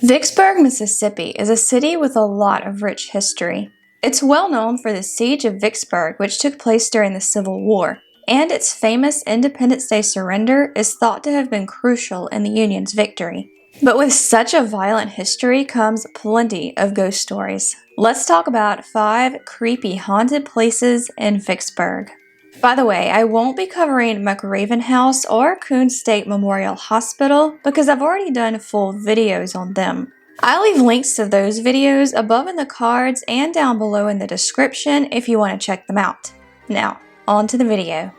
Vicksburg, Mississippi is a city with a lot of rich history. It's well known for the Siege of Vicksburg, which took place during the Civil War, and its famous Independence Day surrender is thought to have been crucial in the Union's victory. But with such a violent history comes plenty of ghost stories. Let's talk about 5 creepy haunted places in Vicksburg. By the way, I won't be covering McRaven House or Coon State Memorial Hospital because I've already done full videos on them. I'll leave links to those videos above in the cards and down below in the description if you want to check them out. Now, on to the video.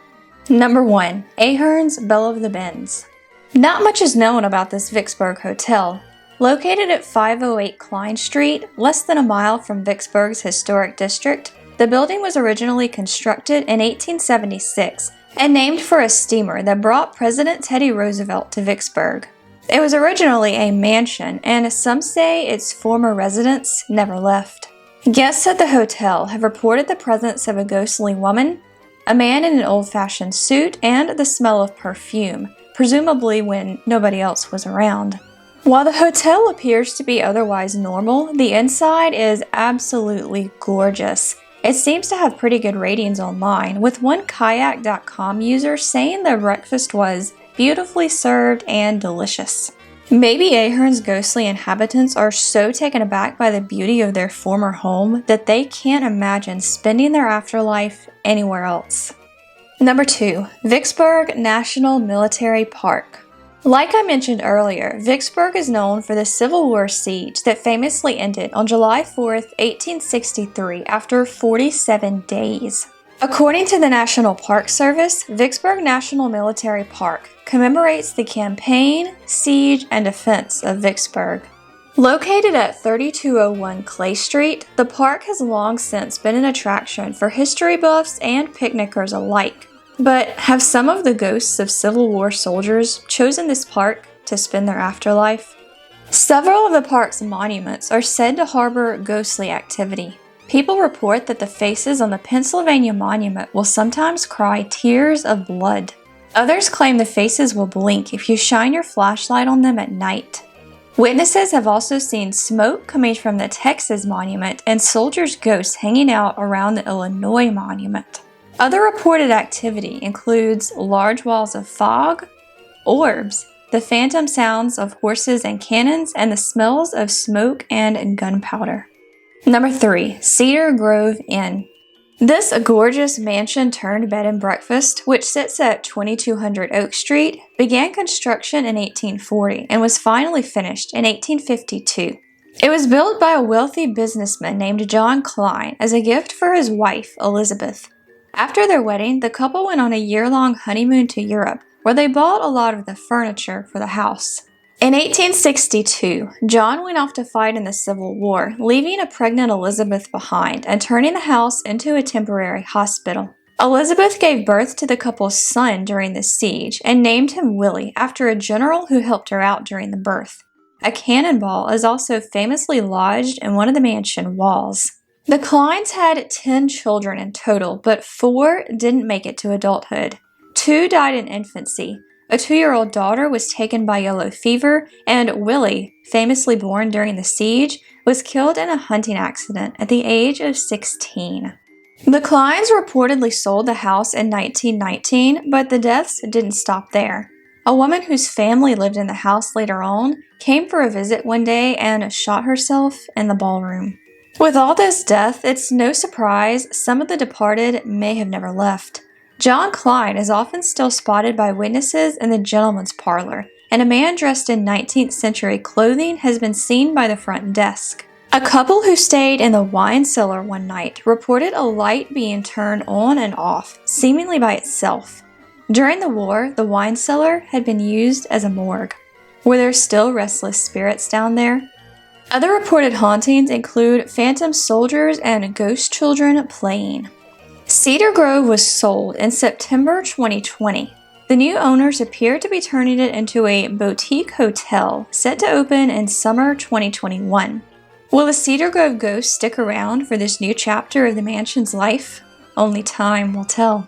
Number 1. Ahern's Belle of the Bends. Not much is known about this Vicksburg hotel. Located at 508 Klein Street, less than a mile from Vicksburg's historic district, the building was originally constructed in 1876 and named for a steamer that brought President Teddy Roosevelt to Vicksburg. It was originally a mansion, and some say its former residents never left. Guests at the hotel have reported the presence of a ghostly woman, a man in an old-fashioned suit, and the smell of perfume, presumably when nobody else was around. While the hotel appears to be otherwise normal, the inside is absolutely gorgeous. It seems to have pretty good ratings online, with one Kayak.com user saying the breakfast was beautifully served and delicious. Maybe Ahern's ghostly inhabitants are so taken aback by the beauty of their former home that they can't imagine spending their afterlife anywhere else. Number 2. Vicksburg National Military Park. Like I mentioned earlier, Vicksburg is known for the Civil War siege that famously ended on July 4, 1863, after 47 days. According to the National Park Service, Vicksburg National Military Park commemorates the campaign, siege, and defense of Vicksburg. Located at 3201 Clay Street, the park has long since been an attraction for history buffs and picnickers alike. But have some of the ghosts of Civil War soldiers chosen this park to spend their afterlife? Several of the park's monuments are said to harbor ghostly activity. People report that the faces on the Pennsylvania Monument will sometimes cry tears of blood. Others claim the faces will blink if you shine your flashlight on them at night. Witnesses have also seen smoke coming from the Texas Monument and soldiers' ghosts hanging out around the Illinois Monument. Other reported activity includes large walls of fog, orbs, the phantom sounds of horses and cannons, and the smells of smoke and gunpowder. Number 3. Cedar Grove Inn. This gorgeous mansion turned bed and breakfast, which sits at 2200 Oak Street, began construction in 1840 and was finally finished in 1852. It was built by a wealthy businessman named John Klein as a gift for his wife, Elizabeth. After their wedding, the couple went on a year-long honeymoon to Europe, where they bought a lot of the furniture for the house. In 1862, John went off to fight in the Civil War, leaving a pregnant Elizabeth behind and turning the house into a temporary hospital. Elizabeth gave birth to the couple's son during the siege and named him Willie after a general who helped her out during the birth. A cannonball is also famously lodged in one of the mansion walls. The Kleins had 10 children in total, but 4 didn't make it to adulthood. 2 died in infancy. A 2-year-old daughter was taken by yellow fever, and Willie, famously born during the siege, was killed in a hunting accident at the age of 16. The Kleins reportedly sold the house in 1919, but the deaths didn't stop there. A woman whose family lived in the house later on came for a visit one day and shot herself in the ballroom. With all this death, it's no surprise some of the departed may have never left. John Klein is often still spotted by witnesses in the gentleman's parlor, and a man dressed in 19th century clothing has been seen by the front desk. A couple who stayed in the wine cellar one night reported a light being turned on and off, seemingly by itself. During the war, the wine cellar had been used as a morgue. Were there still restless spirits down there? Other reported hauntings include phantom soldiers and ghost children playing. Cedar Grove was sold in September 2020. The new owners appear to be turning it into a boutique hotel set to open in summer 2021. Will the Cedar Grove ghost stick around for this new chapter of the mansion's life? Only time will tell.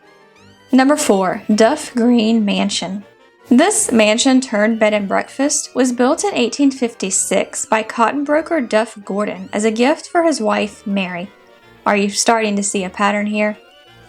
Number 4. Duff Green Mansion. This mansion turned bed and breakfast was built in 1856 by cotton broker Duff Gordon as a gift for his wife, Mary. Are you starting to see a pattern here?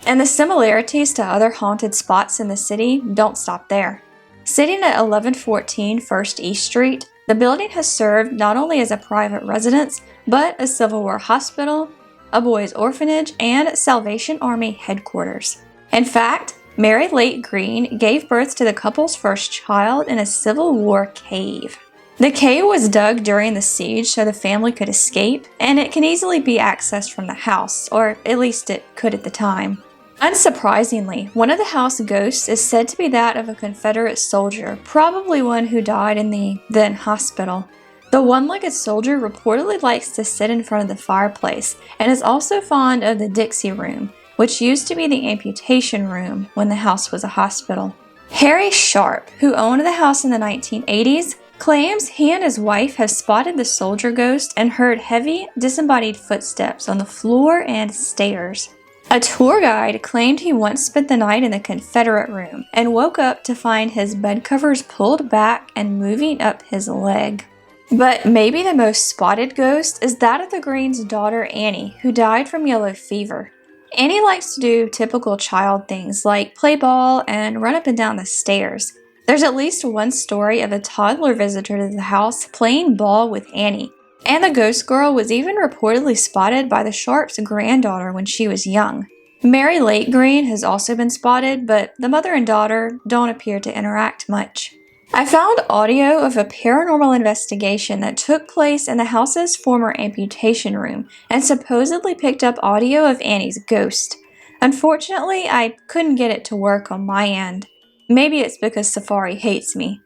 And the similarities to other haunted spots in the city don't stop there. Sitting at 1114 First East Street, the building has served not only as a private residence, but a Civil War hospital, a boys' orphanage, and Salvation Army headquarters. In fact, Mary Lake Green gave birth to the couple's first child in a Civil War cave. The cave was dug during the siege so the family could escape, and it can easily be accessed from the house, or at least it could at the time. Unsurprisingly, one of the house ghosts is said to be that of a Confederate soldier, probably one who died in the then hospital. The one-legged soldier reportedly likes to sit in front of the fireplace and is also fond of the Dixie Room, which used to be the amputation room when the house was a hospital. Harry Sharp, who owned the house in the 1980s, claims he and his wife have spotted the soldier ghost and heard heavy, disembodied footsteps on the floor and stairs. A tour guide claimed he once spent the night in the Confederate room and woke up to find his bed covers pulled back and moving up his leg. But maybe the most spotted ghost is that of the Green's daughter Annie, who died from yellow fever. Annie likes to do typical child things like play ball and run up and down the stairs. There's at least one story of a toddler visitor to the house playing ball with Annie, and the ghost girl was even reportedly spotted by the Sharps' granddaughter when she was young. Mary Lake Green has also been spotted, but the mother and daughter don't appear to interact much. I found audio of a paranormal investigation that took place in the house's former amputation room and supposedly picked up audio of Annie's ghost. Unfortunately, I couldn't get it to work on my end. Maybe it's because Safari hates me.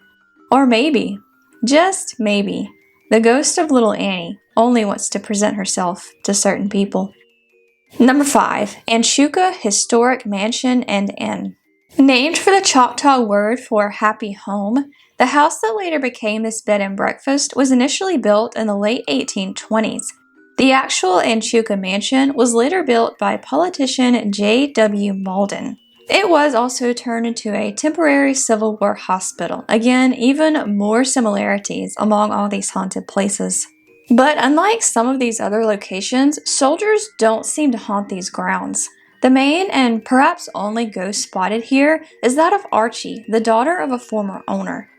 Or maybe, just maybe, the ghost of little Annie only wants to present herself to certain people. Number 5. Anshuka Historic Mansion and Inn. Named for the Choctaw word for happy home, the house that later became this bed and breakfast was initially built in the late 1820s. The actual Anshuka Mansion was later built by politician J.W. Malden. It was also turned into a temporary Civil War hospital. Again, even more similarities among all these haunted places. But unlike some of these other locations, soldiers don't seem to haunt these grounds. The main and perhaps only ghost spotted here is that of Archie, the daughter of a former owner.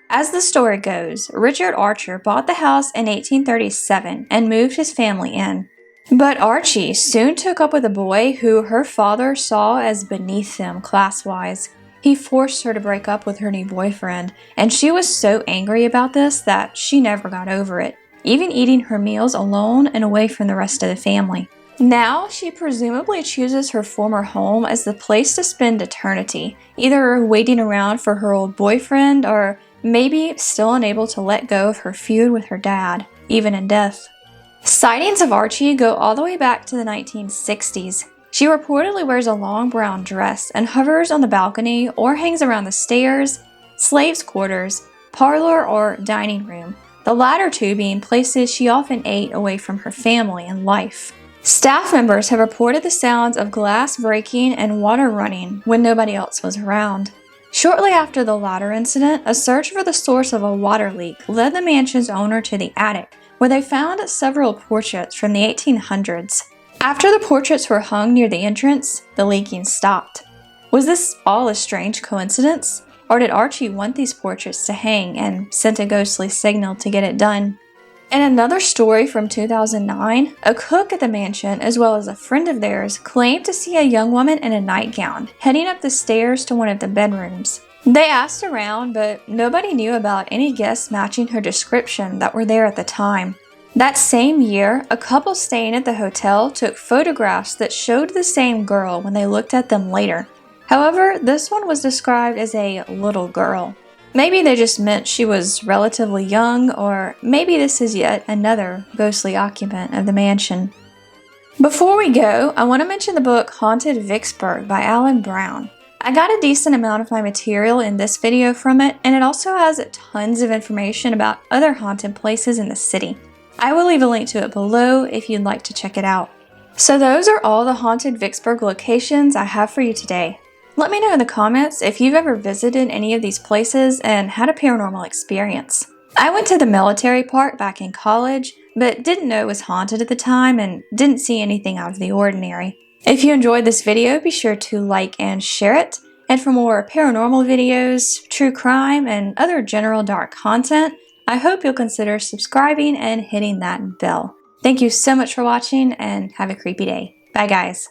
As the story goes, Richard Archer bought the house in 1837 and moved his family in. But Archie soon took up with a boy who her father saw as beneath him class-wise. He forced her to break up with her new boyfriend, and she was so angry about this that she never got over it, even eating her meals alone and away from the rest of the family. Now, she presumably chooses her former home as the place to spend eternity, either waiting around for her old boyfriend or maybe still unable to let go of her feud with her dad, even in death. Sightings of Archie go all the way back to the 1960s. She reportedly wears a long brown dress and hovers on the balcony or hangs around the stairs, slaves' quarters, parlor, or dining room, the latter two being places she often ate away from her family and life. Staff members have reported the sounds of glass breaking and water running when nobody else was around. Shortly after the latter incident, a search for the source of a water leak led the mansion's owner to the attic, where they found several portraits from the 1800s. After the portraits were hung near the entrance, the leaking stopped. Was this all a strange coincidence? Or did Archie want these portraits to hang and sent a ghostly signal to get it done? In another story from 2009, a cook at the mansion, as well as a friend of theirs, claimed to see a young woman in a nightgown heading up the stairs to one of the bedrooms. They asked around, but nobody knew about any guests matching her description that were there at the time. That same year, a couple staying at the hotel took photographs that showed the same girl when they looked at them later. However, this one was described as a little girl. Maybe they just meant she was relatively young, or maybe this is yet another ghostly occupant of the mansion. Before we go, I want to mention the book Haunted Vicksburg by Alan Brown. I got a decent amount of my material in this video from it, and it also has tons of information about other haunted places in the city. I will leave a link to it below if you'd like to check it out. So those are all the haunted Vicksburg locations I have for you today. Let me know in the comments if you've ever visited any of these places and had a paranormal experience. I went to the military park back in college, but didn't know it was haunted at the time and didn't see anything out of the ordinary. If you enjoyed this video, be sure to like and share it. And for more paranormal videos, true crime, and other general dark content, I hope you'll consider subscribing and hitting that bell. Thank you so much for watching and have a creepy day. Bye guys.